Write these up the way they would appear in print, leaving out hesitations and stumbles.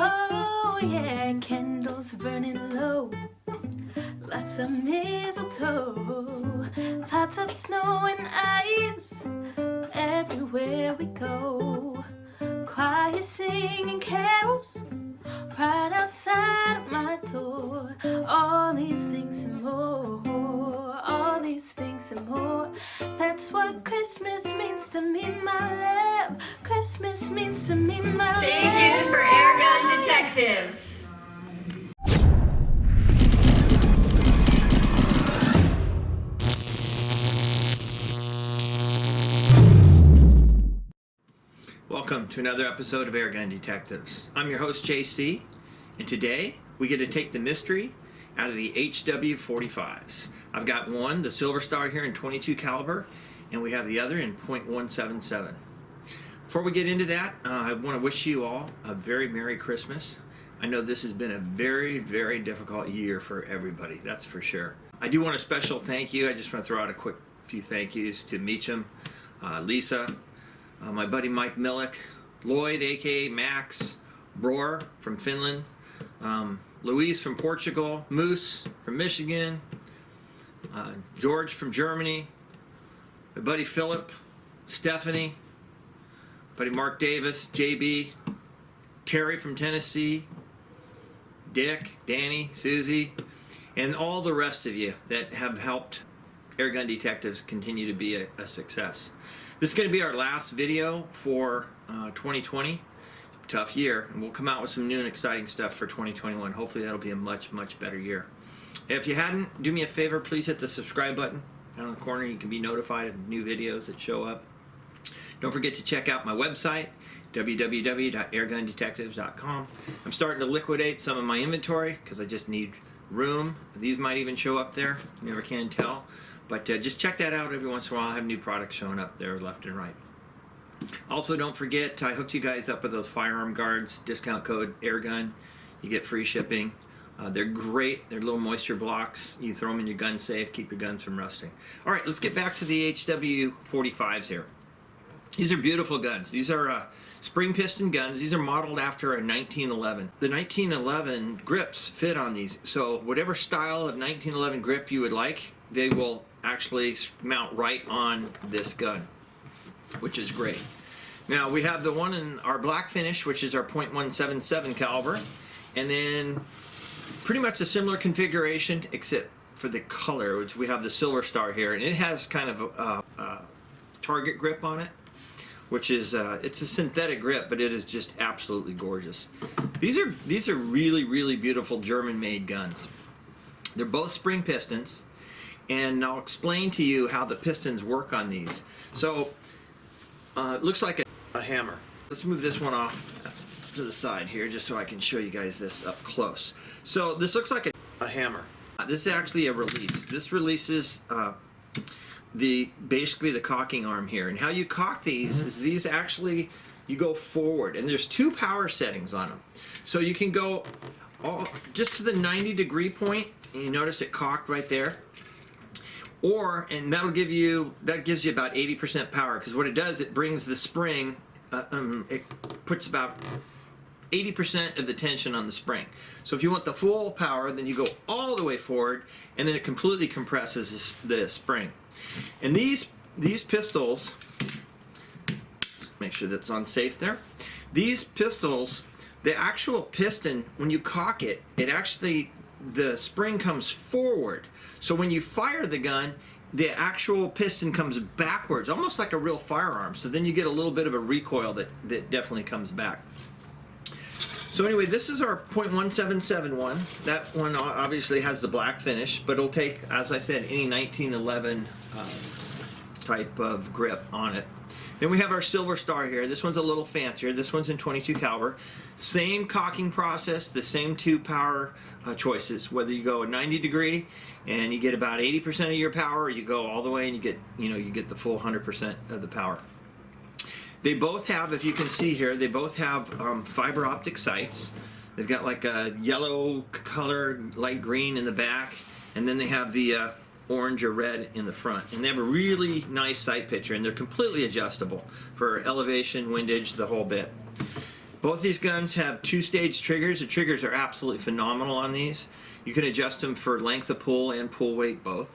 Oh yeah, candles burning low, lots of mistletoe, lots of snow and ice everywhere we go. Choir singing carols right outside of my door. All these things and more, all these things and more. That's what Christmas means to me, my love. Christmas means to me, my love. Stay tuned for Airgun Detectives. Welcome to another episode of Airgun Detectives. I'm your host JC, and today we get to take the mystery out of the HW45s. I've got one, the Silver Star here in .22 caliber, and we have the other in .177. Before we get into that, I want to wish you all a very Merry Christmas. I know this has been a very, very difficult year for everybody, that's for sure. I do want a special thank you. I just want to throw out a quick few thank yous to Meacham, Lisa, my buddy Mike Millick, Lloyd, aka Max, Broer from Finland, Louise from Portugal, Moose from Michigan, George from Germany, my buddy Philip, Stephanie, buddy Mark Davis, JB, Terry from Tennessee, Dick, Danny, Susie, and all the rest of you that have helped Airgun Detectives continue to be a success. This is going to be our last video for 2020. Tough year, and we'll come out with some new and exciting stuff for 2021. Hopefully that'll be a much, much better year. If you hadn't, do me a favor, please hit the subscribe button down in the corner. You can be notified of new videos that show up. Don't forget to check out my website, www.airgundetectives.com. I'm starting to liquidate some of my inventory because I just need room. These might even show up there. You never can tell. But just check that out every once in a while. I have new products showing up there left and right. Also, don't forget, I hooked you guys up with those firearm guards. Discount code AIRGUN. You get free shipping. They're great. They're little moisture blocks. You throw them in your gun safe, keep your guns from rusting. All right, let's get back to the HW45s here. These are beautiful guns. These are spring piston guns. These are modeled after a 1911. The 1911 grips fit on these. So whatever style of 1911 grip you would like, they will actually mount right on this gun, which is great. Now we have the one in our black finish, which is our .177 caliber, and then pretty much a similar configuration except for the color, which we have the Silver Star here, and it has kind of a target grip on it, which is it's a synthetic grip, but it is just absolutely gorgeous. These are really, really beautiful German-made guns. They're both spring pistons. And I'll explain to you how the pistons work on these. So, it looks like a hammer. Let's move this one off to the side here just so I can show you guys this up close. So, this looks like a hammer. This is actually a release. This releases basically the cocking arm here. And how you cock these is these actually, you go forward. And there's two power settings on them. So you can go just to the 90-degree point, and you notice it cocked right there. And that gives you about 80% power, because what it does, it brings the spring, it puts about 80% of the tension on the spring. So if you want the full power, then you go all the way forward, and then it completely compresses the spring. And these pistols, make sure that's on safe there. These pistols, the actual piston, when you cock it, the spring comes forward. So when you fire the gun, the actual piston comes backwards, almost like a real firearm. So then you get a little bit of a recoil that definitely comes back. So anyway, this is our .177 one. That one obviously has the black finish, but it'll take, as I said, any 1911 type of grip on it. Then we have our Silver Star here. This one's a little fancier. This one's in .22 caliber. Same cocking process, the same two power choices. Whether you go a 90-degree and you get about 80% of your power, or you go all the way and you get the full 100% of the power. They both have, if you can see here, they both have fiber optic sights. They've got like a yellow color, light green in the back, and then they have the orange or red in the front. And they have a really nice sight picture, and they're completely adjustable for elevation, windage, the whole bit. Both these guns have two-stage triggers. The triggers are absolutely phenomenal on these. You can adjust them for length of pull and pull weight both.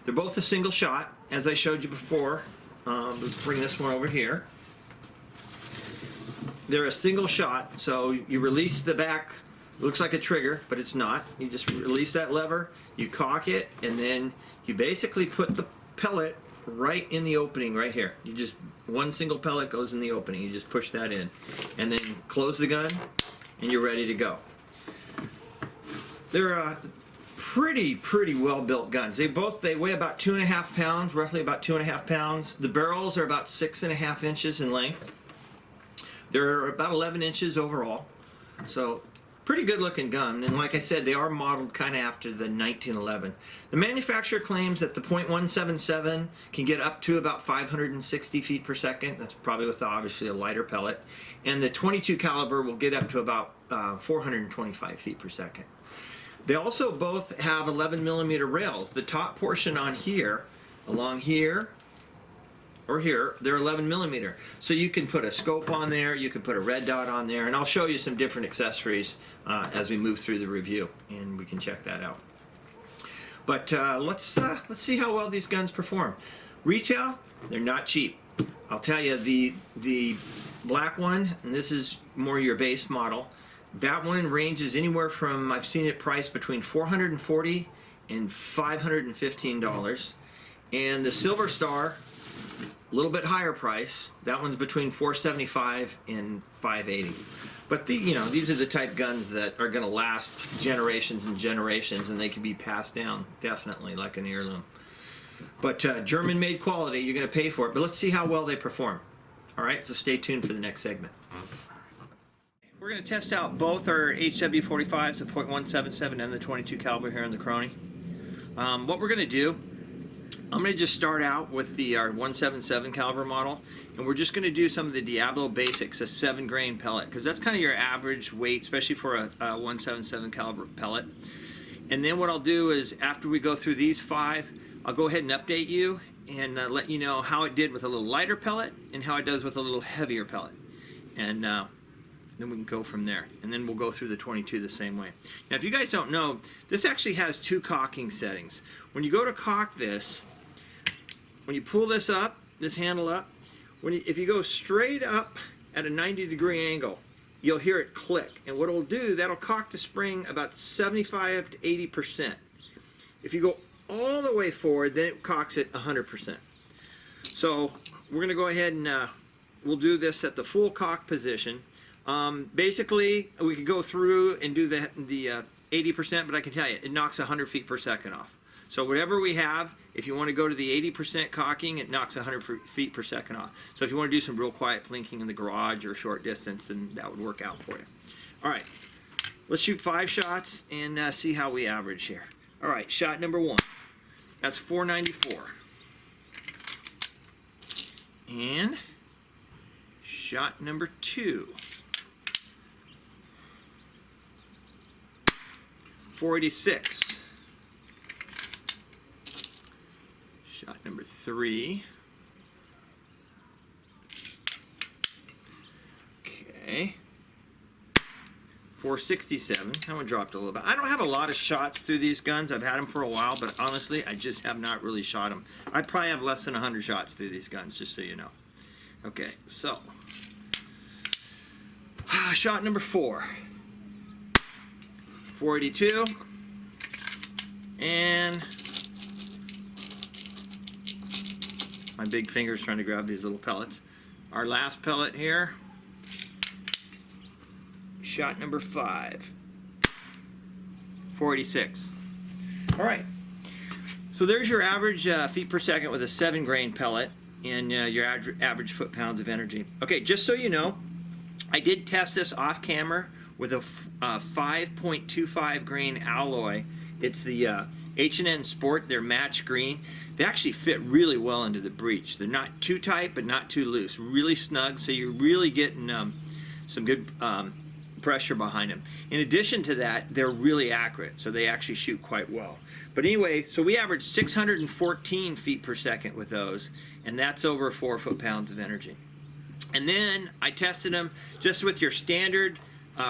They're both a single shot, as I showed you before. Let's bring this one over here. They're a single shot, so you release the back. It looks like a trigger, but it's not. You just release that lever, you cock it, and then you basically put the pellet right in the opening right here. You just, one single pellet goes in the opening. You just push that in, and then close the gun, and you're ready to go. They're pretty well-built guns. They weigh about 2.5 pounds, roughly about 2.5 pounds. The barrels are about 6.5 inches in length. They're about 11 inches overall, so pretty good looking gun. And like I said, they are modeled kind of after the 1911. The manufacturer claims that the .177 can get up to about 560 feet per second. That's probably with obviously a lighter pellet. And the 22 caliber will get up to about 425 feet per second. They also both have 11 millimeter rails. The top portion on here, along here, or here, they're 11 millimeter. So you can put a scope on there, you can put a red dot on there, and I'll show you some different accessories as we move through the review, and we can check that out. But let's see how well these guns perform. Retail, they're not cheap. I'll tell you, the black one, and this is more your base model, that one ranges anywhere from, I've seen it priced between $440 and $515. And the Silver Star, a little bit higher price. That one's between $475 and $580. But these are the type guns that are going to last generations and generations, and they can be passed down definitely like an heirloom. But German-made quality, you're going to pay for it. But let's see how well they perform. All right, so stay tuned for the next segment. We're going to test out both our HW45s, the .177 and the 22 caliber here in the Chrony. What we're going to do, I'm going to just start out with our 177 caliber model, and we're just going to do some of the Diablo basics, a 7-grain pellet, because that's kind of your average weight, especially for a 177 caliber pellet. And then what I'll do is, after we go through these 5, I'll go ahead and update you and let you know how it did with a little lighter pellet and how it does with a little heavier pellet. And then we can go from there, and then we'll go through the 22 the same way. Now, if you guys don't know, this actually has 2 cocking settings. When you go to cock this, when you pull this up, this handle up, if you go straight up at a 90-degree angle, you'll hear it click, and what it'll do, that'll cock the spring about 75 to 80%. If you go all the way forward, then it cocks it 100%. So we're going to go ahead and we'll do this at the full cock position. Basically, we could go through and do the 80%, but I can tell you, it knocks 100 feet per second off. So whatever we have, if you want to go to the 80% cocking, it knocks 100 feet per second off. So if you want to do some real quiet plinking in the garage or short distance, then that would work out for you. All right, let's shoot 5 shots and see how we average here. All right, shot number 1. That's 494. And shot number 2. 486. Shot number 3. Okay. 467. That one dropped a little bit. I don't have a lot of shots through these guns. I've had them for a while, but honestly, I just have not really shot them. I probably have less than 100 shots through these guns, just so you know. Okay, so shot number 4. 482. And my big finger's trying to grab these little pellets. Our last pellet here. Shot number 5. 486. All right. So there's your average feet per second with a 7-grain pellet and your average foot-pounds of energy. Okay, just so you know, I did test this off camera with a 5.25 grain alloy. It's the H&N Sport. They're match green. They actually fit really well into the breech. They're not too tight, but not too loose. Really snug, so you're really getting some good pressure behind them. In addition to that, they're really accurate, so they actually shoot quite well. But anyway, so we average 614 feet per second with those, and that's over 4 foot-pounds of energy. And then I tested them just with your standard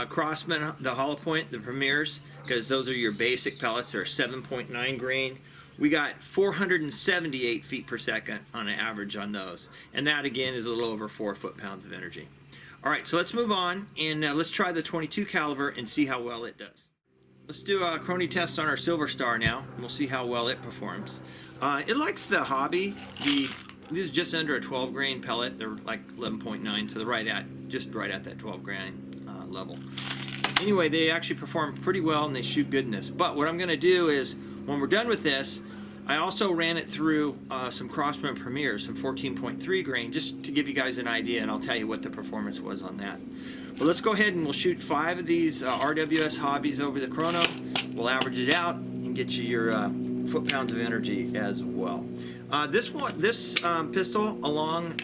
Crossman, the hollow point, the Premiers, because those are your basic pellets. They're 7.9 grain. We got 478 feet per second on an average on those. And that again is a little over 4 foot-pounds of energy. All right, so let's move on and let's try the 22 caliber and see how well it does. Let's do a Chrony test on our Silver Star now, and we'll see how well it performs. It likes the Hobby. These are just under a 12 grain pellet. They're like 11.9, so they're just right at that 12 grain level. Anyway, they actually perform pretty well and they shoot good in this. But what I'm going to do is, when we're done with this, I also ran it through some Crossman Premiers, some 14.3 grain, just to give you guys an idea, and I'll tell you what the performance was on that. But let's go ahead and we'll shoot 5 of these RWS Hobbies over the Chrono. We'll average it out and get you your foot-pounds of energy as well. This pistol, along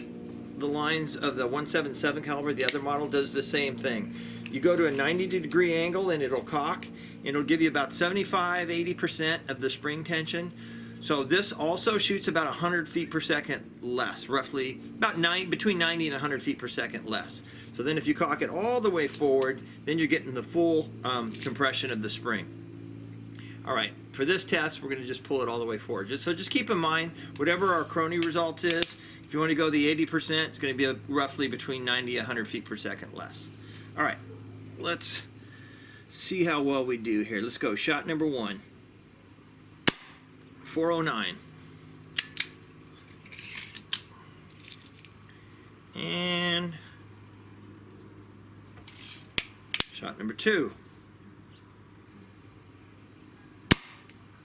the lines of the 177 caliber, the other model, does the same thing. You go to a 90-degree angle and it'll cock, and it'll give you about 75–80% of the spring tension. So this also shoots about 100 feet per second less, roughly about between 90 and 100 feet per second less. So then if you cock it all the way forward, then you're getting the full compression of the spring. All right, for this test, we're going to just pull it all the way forward. Just keep in mind, whatever our Chrony results is, if you want to go the 80%, it's going to be roughly between 90 and 100 feet per second less. All right, let's see how well we do here. Let's go. Shot number 1. 409. And shot number 2.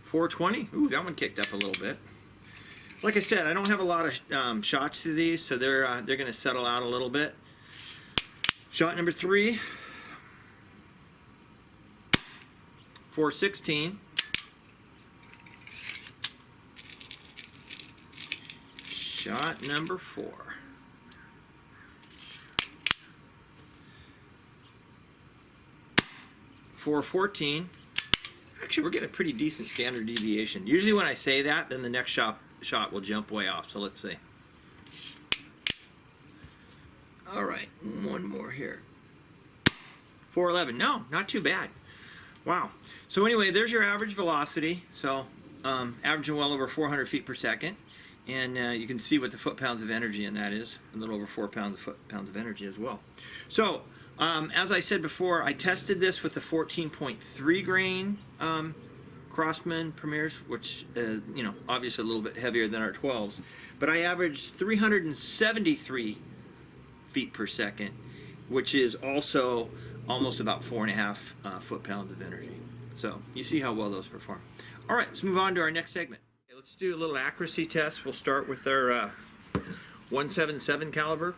420. Ooh, that one kicked up a little bit. Like I said, I don't have a lot of shots to these, so they're going to settle out a little bit. Shot number 3. 416. Shot number 4. 414. Actually, we're getting a pretty decent standard deviation. Usually when I say that, then the next shot will jump way off. So let's see. All right, one more here. 411. No, not too bad. Wow. So anyway, there's your average velocity. So averaging well over 400 feet per second. And you can see what the foot-pounds of energy in that is. A little over 4 foot-pounds of energy as well. So as I said before, I tested this with the 14.3 grain Crossman Premiers, which you know, obviously a little bit heavier than our 12s. But I averaged 373 feet per second, which is also almost about 4.5 foot-pounds of energy. So you see how well those perform. All right, let's move on to our next segment. Okay, let's do a little accuracy test. We'll start with our 177 caliber.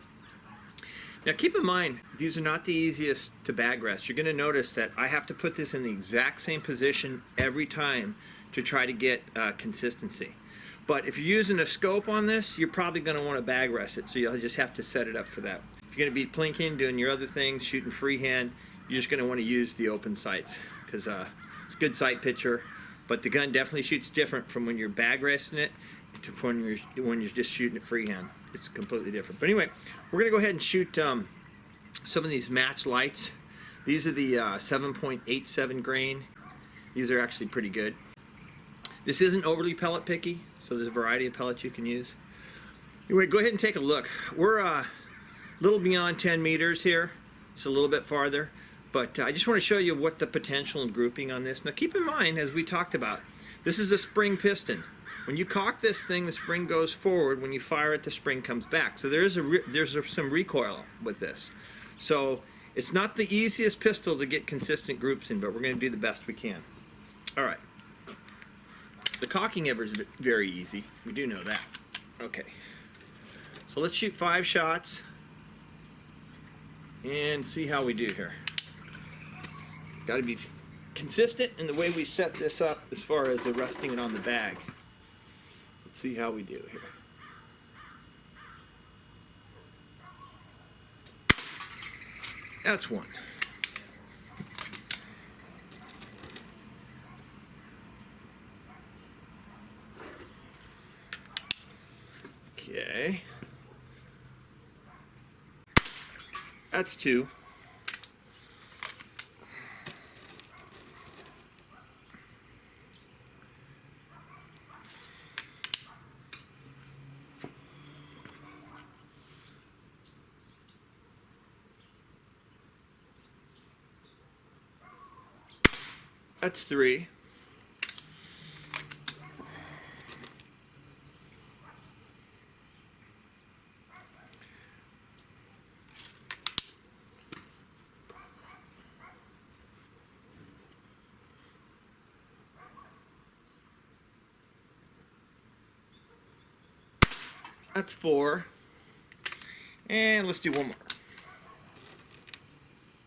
Now keep in mind, these are not the easiest to bag rest. You're going to notice that I have to put this in the exact same position every time to try to get consistency. But if you're using a scope on this, you're probably going to want to bag rest it, so you'll just have to set it up for that. If you're going to be plinking, doing your other things, shooting freehand, you're just going to want to use the open sights, because it's a good sight picture, but the gun definitely shoots different from when you're bag resting it to when you're just shooting it freehand. It's completely different. But anyway, we're going to go ahead and shoot some of these match lights. These are the 7.87 grain. These are actually pretty good. This isn't overly pellet picky, so there's a variety of pellets you can use. Anyway, go ahead and take a look. We're a little beyond 10 meters here. It's a little bit farther, but I just want to show you what the potential and grouping on this. Now keep in mind, as we talked about, this is a spring piston. When you cock this thing, the spring goes forward. When you fire it, the spring comes back. So there's some recoil with this. So it's not the easiest pistol to get consistent groups in, but we're going to do the best we can. All right. The cocking ever is very easy. We do know that. Okay. So let's shoot 5 shots and see how we do here. Got to be consistent in the way we set this up as far as resting it on the bag. Let's see how we do here. That's one. Okay. That's 2. That's 3. That's 4. And let's do one more.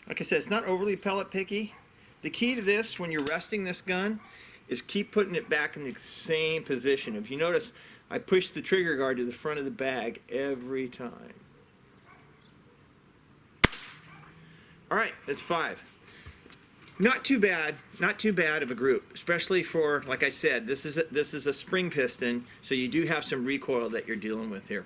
Like I said, it's not overly pellet picky. The key to this, when you're resting this gun, is keep putting it back in the same position. If you notice, I push the trigger guard to the front of the bag every time. Alright, that's 5. Not too bad of a group, especially for, like I said, this is a spring piston, so you do have some recoil that you're dealing with here.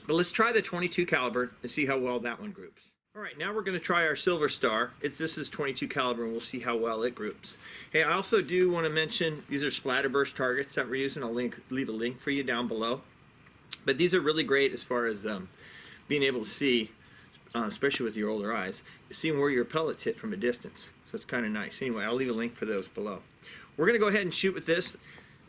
But let's try the 22 caliber and see how well that one groups. All right, now we're going to try our Silver Star. This is 22 caliber, and we'll see how well it groups. Hey, I also do want to mention these are splatterburst targets that we're using. I'll leave a link for you down below. But these are really great as far as being able to see, especially with your older eyes, seeing where your pellets hit from a distance. So it's kind of nice. Anyway, I'll leave a link for those below. We're going to go ahead and shoot with this.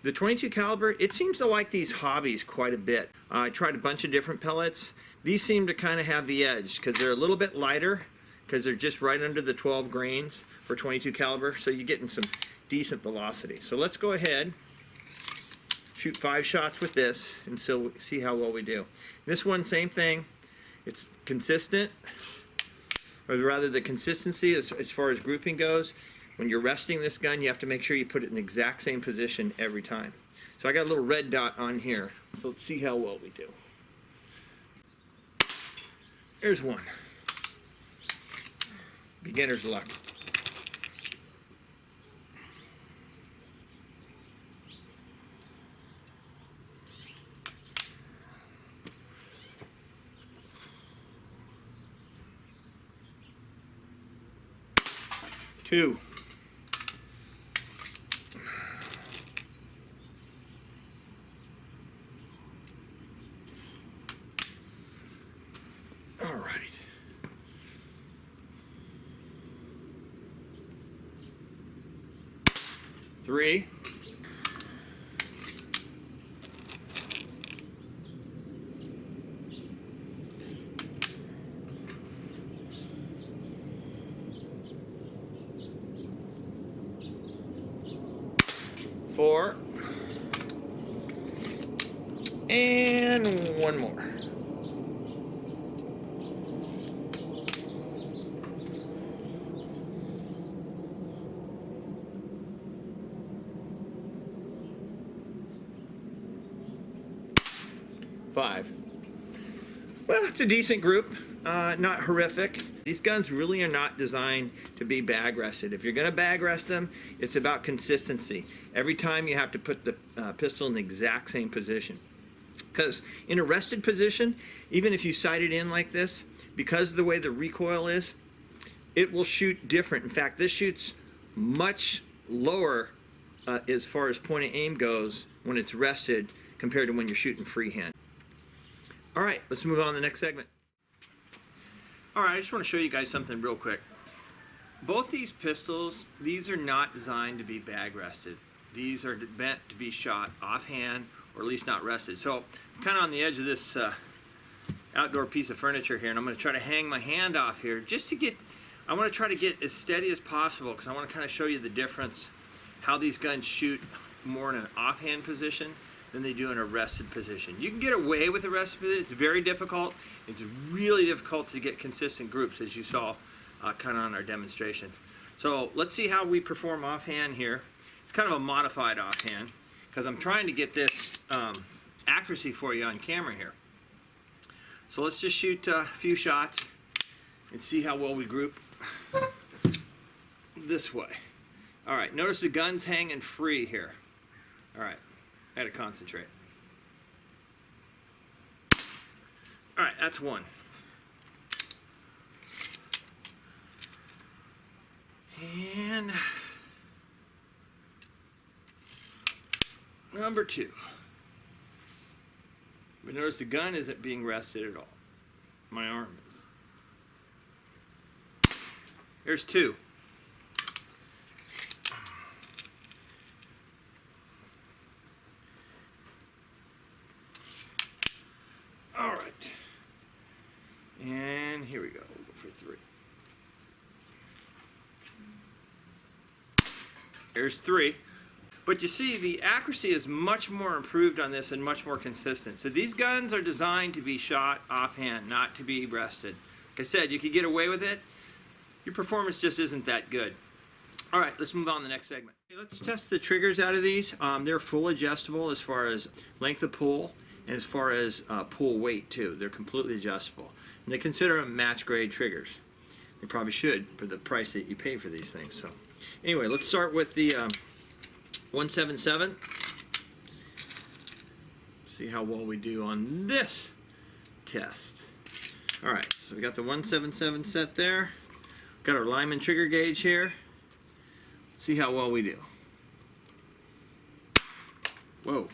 The 22 caliber, it seems to like these hobbies quite a bit. I tried a bunch of different pellets. These seem to kind of have the edge because they're a little bit lighter because they're just right under the 12 grains for 22 caliber, so you're getting some decent velocity. So let's go ahead, shoot 5 shots with this, and so see how well we do. This one, same thing. It's consistent, or rather the consistency as far as grouping goes. When you're resting this gun, you have to make sure you put it in the exact same position every time. So I got a little red dot on here, so let's see how well we do. There's one. Beginner's luck. Two. All right. 3. 4. And one more. Five. Well, it's a decent group, not horrific. These guns really are not designed to be bag rested. If you're going to bag rest them, it's about consistency. Every time you have to put the pistol in the exact same position. Because in a rested position, even if you sight it in like this, because of the way the recoil is, it will shoot different. In fact, this shoots much lower as far as point of aim goes when it's rested compared to when you're shooting freehand. All right, let's move on to the next segment. All right, I just want to show you guys something real quick. Both these pistols, these are not designed to be bag rested. These are meant to be shot offhand, or at least not rested. So I'm kind of on the edge of this outdoor piece of furniture here, and I'm going to try to hang my hand off here just to get, I want to try to get as steady as possible because I want to kind of show you the difference, how these guns shoot more in an offhand position than they do in a rested position. You can get away with a rested position. It's very difficult. It's really difficult to get consistent groups, as you saw kind of on our demonstration. So let's see how we perform offhand here. It's kind of a modified offhand because I'm trying to get this accuracy for you on camera here. So let's just shoot a few shots and see how well we group this way. All right, notice the gun's hanging free here. All right, I had to concentrate. All right, that's one. number 2. But notice the gun isn't being rested at all. My arm is. Here's 2. All right. And here we go. We'll go for 3. There's 3. But you see, the accuracy is much more improved on this and much more consistent. So these guns are designed to be shot offhand, not to be rested. Like I said, you could get away with it. Your performance just isn't that good. All right, let's move on to the next segment. Okay, let's test the triggers out of these. They're full adjustable as far as length of pull and as far as pull weight too. They're completely adjustable. And they consider them match grade triggers. They probably should for the price that you pay for these things. So anyway, let's start with the 177. See how well we do on this test. All right, so we got the 177 set there. Got our Lyman trigger gauge here. See how well we do. Whoa.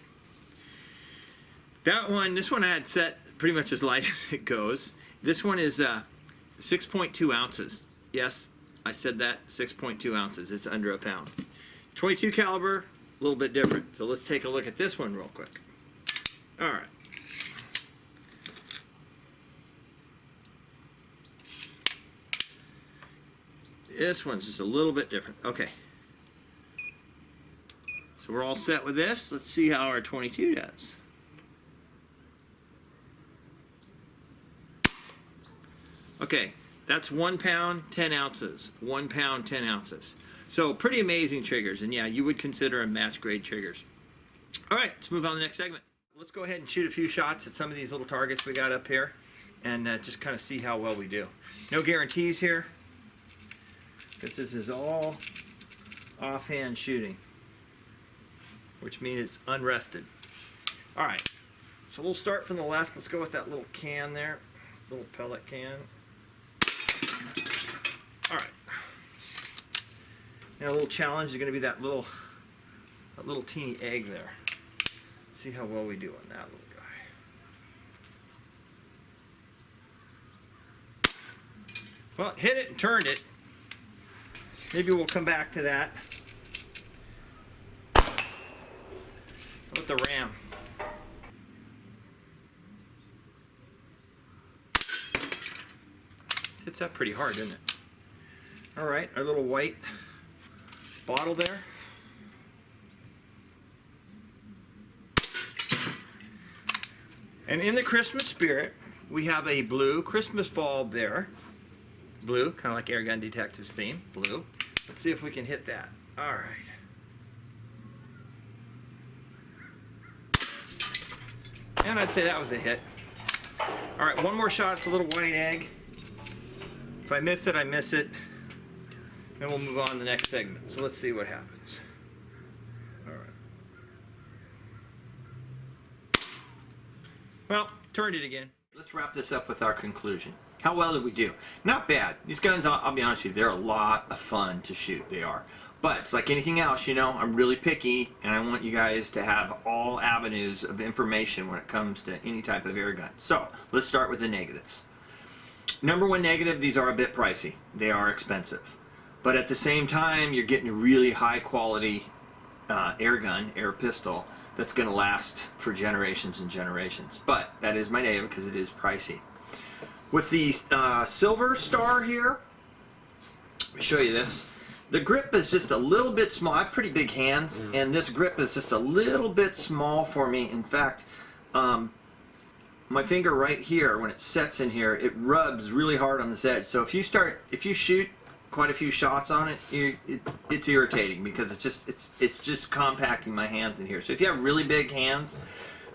That one, this one I had set pretty much as light as it goes. This one is 6.2 ounces. Yes, I said that, 6.2 ounces. It's under a pound. 22 caliber, a little bit different. So let's take a look at this one real quick. All right. This one's just a little bit different. Okay. So we're all set with this. Let's see how our 22 does. Okay, that's 1 pound, 10 ounces. 1 pound, 10 ounces. So pretty amazing triggers, and yeah, you would consider them match grade triggers. All right, let's move on to the next segment. Let's go ahead and shoot a few shots at some of these little targets we got up here, and just kind of see how well we do. No guarantees here, because this is all offhand shooting, which means it's unrested. All right, so we'll start from the left. Let's go with that little can there, little pellet can. All right. Now a little challenge is going to be that little teeny egg there. See how well we do on that little guy. Well, hit it and turned it. Maybe we'll come back to that. With the ram. Hits that pretty hard, doesn't it? All right, our little white bottle there. And in the Christmas spirit, we have a blue Christmas bulb there. Blue, kind of like Airgun Detectives theme, blue. Let's see if we can hit that. All right. And I'd say that was a hit. All right, one more shot at the little white egg. If I miss it, I miss it. Then we'll move on to the next segment. So let's see what happens. All right. Well, turned it again. Let's wrap this up with our conclusion. How well did we do? Not bad. These guns, I'll be honest with you, they're a lot of fun to shoot. They are. But it's like anything else, you know, I'm really picky, and I want you guys to have all avenues of information when it comes to any type of air gun. So let's start with the negatives. Number one negative, these are a bit pricey. They are expensive. But at the same time, you're getting a really high quality air gun, air pistol, that's going to last for generations and generations. But that is my negative because it is pricey. With the Silver Star here, let me show you this. The grip is just a little bit small. I have pretty big hands, and this grip is just a little bit small for me. In fact, my finger right here, when it sets in here, it rubs really hard on this edge. So if you shoot quite a few shots on it, it's irritating because it's just compacting my hands in here. So if you have really big hands,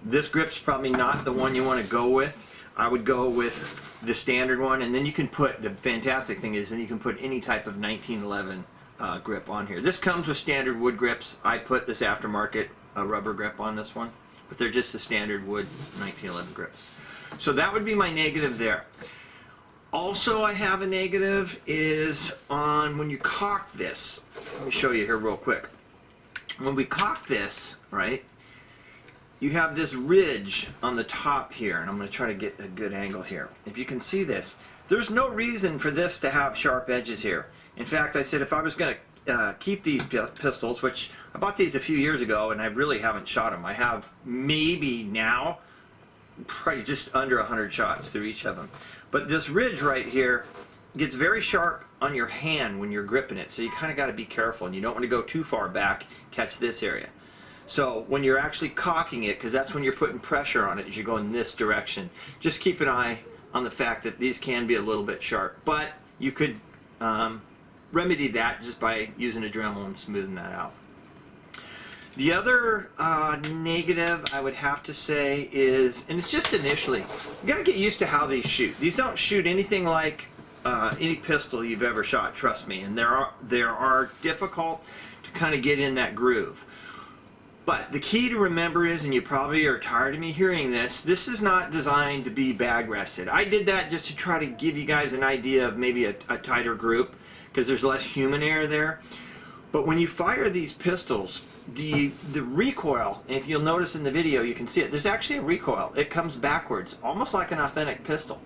this grip's probably not the one you want to go with. I would go with the standard one, and then you can put, the fantastic thing is, then you can put any type of 1911 grip on here. This comes with standard wood grips. I put this aftermarket rubber grip on this one, but they're just the standard wood 1911 grips. So that would be my negative there. Also, I have a negative is on when you cock this. Let me show you here real quick. When we cock this, right, you have this ridge on the top here, and I'm going to try to get a good angle here. If you can see this, there's no reason for this to have sharp edges here. In fact, I said if I was going to keep these pistols, which I bought these a few years ago and I really haven't shot them. I have maybe now probably just under 100 shots through each of them. But this ridge right here gets very sharp on your hand when you're gripping it, so you kind of got to be careful, and you don't want to go too far back, catch this area. So when you're actually cocking it, because that's when you're putting pressure on it as you go in this direction, just keep an eye on the fact that these can be a little bit sharp, but you could remedy that just by using a Dremel and smoothing that out. The other negative I would have to say is, and it's just initially, you got to get used to how these shoot. These don't shoot anything like any pistol you've ever shot, trust me, and they are difficult to kind of get in that groove. But the key to remember is, and you probably are tired of me hearing this, this is not designed to be bag rested. I did that just to try to give you guys an idea of maybe a tighter group, because there's less human air there. But when you fire these pistols, the recoil, and if you'll notice in the video, you can see it, there's actually a recoil. It comes backwards, almost like an authentic pistol.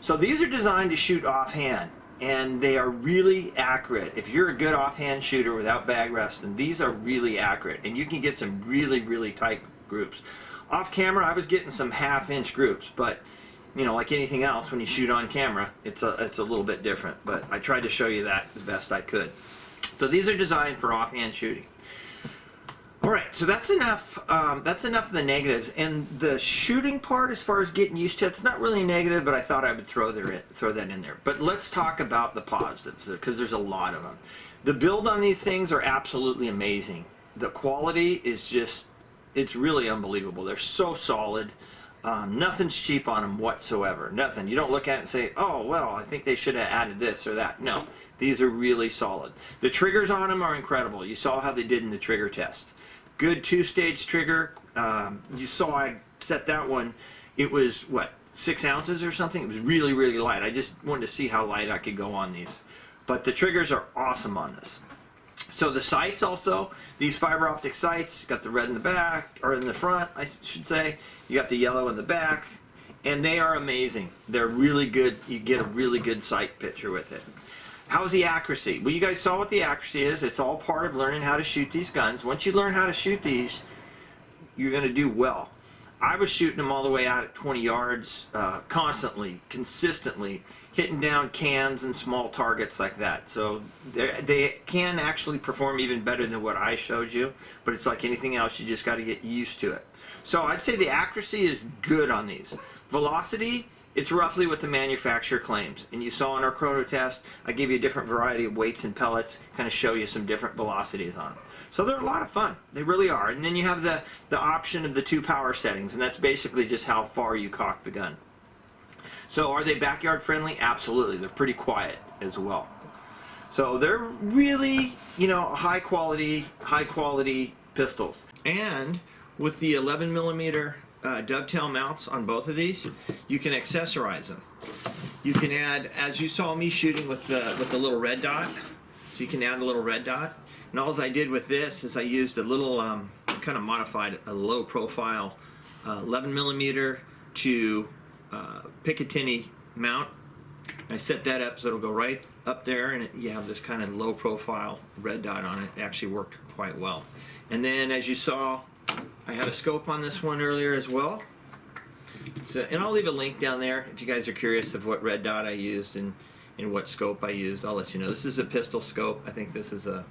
So these are designed to shoot offhand, and they are really accurate. If you're a good offhand shooter without bag resting, these are really accurate, and you can get some really, really tight groups. Off camera, I was getting some half-inch groups, but you know, like anything else, when you shoot on camera, it's a little bit different. But I tried to show you that the best I could. So these are designed for offhand shooting. All right, so that's enough. That's enough of the negatives, and the shooting part, as far as getting used to it, it's not really negative, but I thought I would throw that in there. But let's talk about the positives, because there's a lot of them. The build on these things are absolutely amazing. The quality is just, it's really unbelievable. They're so solid. Nothing's cheap on them whatsoever. Nothing. You don't look at it and say, oh, well, I think they should have added this or that. No, these are really solid. The triggers on them are incredible. You saw how they did in the trigger test. Good two-stage trigger. You saw I set that one. It was, what, 6 ounces or something? It was really, really light. I just wanted to see how light I could go on these. But the triggers are awesome on this. So the sights also, these fiber optic sights, got the red in the back, or in the front, I should say. You got the yellow in the back, and they are amazing. They're really good. You get a really good sight picture with it. How's the accuracy? Well, you guys saw what the accuracy is. It's all part of learning how to shoot these guns. Once you learn how to shoot these, you're going to do well. I was shooting them all the way out at 20 yards, constantly, consistently, hitting down cans and small targets like that. So they can actually perform even better than what I showed you, but it's like anything else, you just got to get used to it. So I'd say the accuracy is good on these. Velocity, it's roughly what the manufacturer claims. And you saw in our chrono test, I gave you a different variety of weights and pellets, kind of show you some different velocities on them. So they're a lot of fun. They really are. And then you have the option of the 2 power settings, and that's basically just how far you cock the gun. So are they backyard friendly? Absolutely. They're pretty quiet as well. So they're really, you know, high quality pistols. And with the 11mm dovetail mounts on both of these, you can accessorize them. You can add, as you saw me shooting with the little red dot, so you can add a little red dot. And all I did with this is I used a little, kind of modified a low profile 11mm to Picatinny mount. I set that up so it'll go right up there, and you have this kind of low profile red dot on it. It actually worked quite well. And then, as you saw, I had a scope on this one earlier as well. So, and I'll leave a link down there if you guys are curious of what red dot I used and what scope I used. I'll let you know. This is a pistol scope. I think this is a,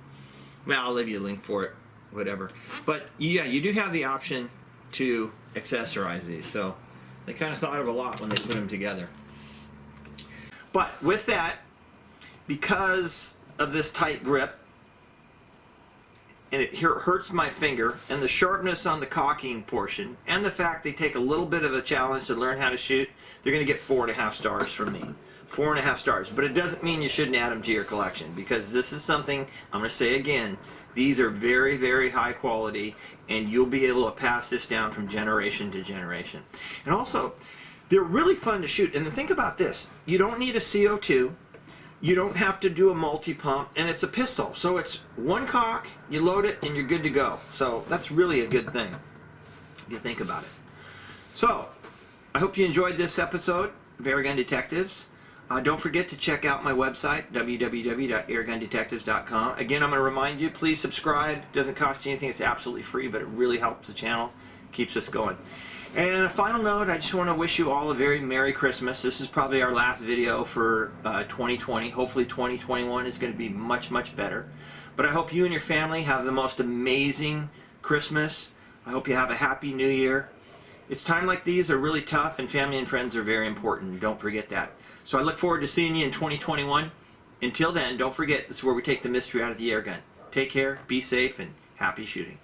well, I'll leave you a link for it, whatever. But yeah, you do have the option to accessorize these. So they kind of thought of a lot when they put them together. But with that, because of this tight grip, and it hurts my finger, and the sharpness on the cocking portion, and the fact they take a little bit of a challenge to learn how to shoot, they're going to get 4.5 stars from me. 4.5 stars. But it doesn't mean you shouldn't add them to your collection, because this is something, I'm going to say again, these are very, very high quality, and you'll be able to pass this down from generation to generation. And also, they're really fun to shoot. And think about this. You don't need a CO2. You don't have to do a multi-pump, and it's a pistol. So it's one cock, you load it, and you're good to go. So that's really a good thing. if you think about it. So, I hope you enjoyed this episode of Airgun Detectives. Don't forget to check out my website, www.airgundetectives.com. Again, I'm going to remind you, please subscribe. It doesn't cost you anything. It's absolutely free, but it really helps the channel, keeps us going. And a final note, I just want to wish you all a very Merry Christmas. This is probably our last video for 2020. Hopefully 2021 is going to be much, much better. But I hope you and your family have the most amazing Christmas. I hope you have a happy New Year. It's time like these are really tough, and family and friends are very important. Don't forget that. So I look forward to seeing you in 2021. Until then, don't forget, this is where we take the mystery out of the air gun. Take care, be safe, and happy shooting.